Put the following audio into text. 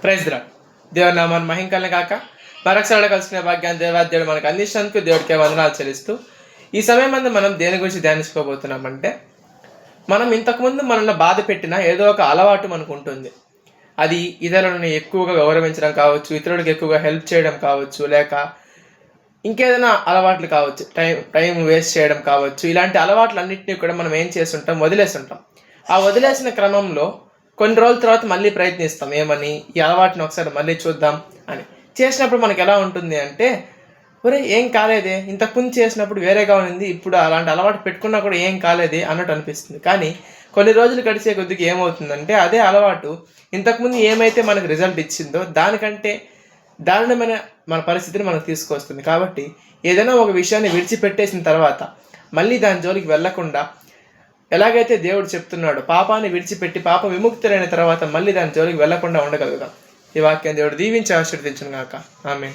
Praise రా దేవుని నామాన్ని మహింకలనే కాక మరొకసారి కలిసిన భాగ్యాన్ని దేవాదేవుడు మనకు అందించినందుకు దేవుడికే వందనాలు చెల్లిస్తూ ఈ సమయం మంది మనం దేని గురించి ధ్యానించుకోబోతున్నామంటే, మనం ఇంతకుముందు మనల్ని బాధ పెట్టిన ఏదో ఒక అలవాటు మనకు ఉంటుంది. అది ఇతరులను ఎక్కువగా గౌరవించడం కావచ్చు, ఇతరులకు ఎక్కువగా హెల్ప్ చేయడం కావచ్చు, లేక ఇంకేదైనా అలవాట్లు కావచ్చు, టైం వేస్ట్ చేయడం కావచ్చు. ఇలాంటి అలవాట్లన్నింటినీ కూడా మనం ఏం చేస్తుంటాం, వదిలేస్తుంటాం. ఆ వదిలేసిన క్రమంలో కొన్ని రోజుల తర్వాత మళ్ళీ ప్రయత్నిస్తాం, ఏమని ఈ అలవాటుని ఒకసారి మళ్ళీ చూద్దాం అని. చేసినప్పుడు మనకు ఎలా ఉంటుంది అంటే, ఒరే ఏం కాలేదే, ఇంతకుముందు చేసినప్పుడు వేరేగా ఉంది, ఇప్పుడు అలాంటి అలవాటు పెట్టుకున్నా కూడా ఏం కాలేదే అన్నట్టు అనిపిస్తుంది. కానీ కొన్ని రోజులు గడిచే కొద్దిగా ఏమవుతుందంటే, అదే అలవాటు ఇంతకుముందు ఏమైతే మనకు రిజల్ట్ ఇచ్చిందో దానికంటే దారుణమైన మన పరిస్థితిని మనకు తీసుకొస్తుంది. కాబట్టి ఏదైనా ఒక విషయాన్ని విడిచిపెట్టేసిన తర్వాత మళ్ళీ దాని జోలికి వెళ్లకుండా, ఎలాగైతే దేవుడు చెప్తున్నాడో పాపాన్ని విడిచిపెట్టి పాప విముక్తులైన తర్వాత మళ్ళీ దాని జోలికి వెళ్లకుండా ఉండగలుగుతాం. ఈ వాక్యం దేవుడు దీవించి ఆశీర్వదించును గాక. ఆమేన్.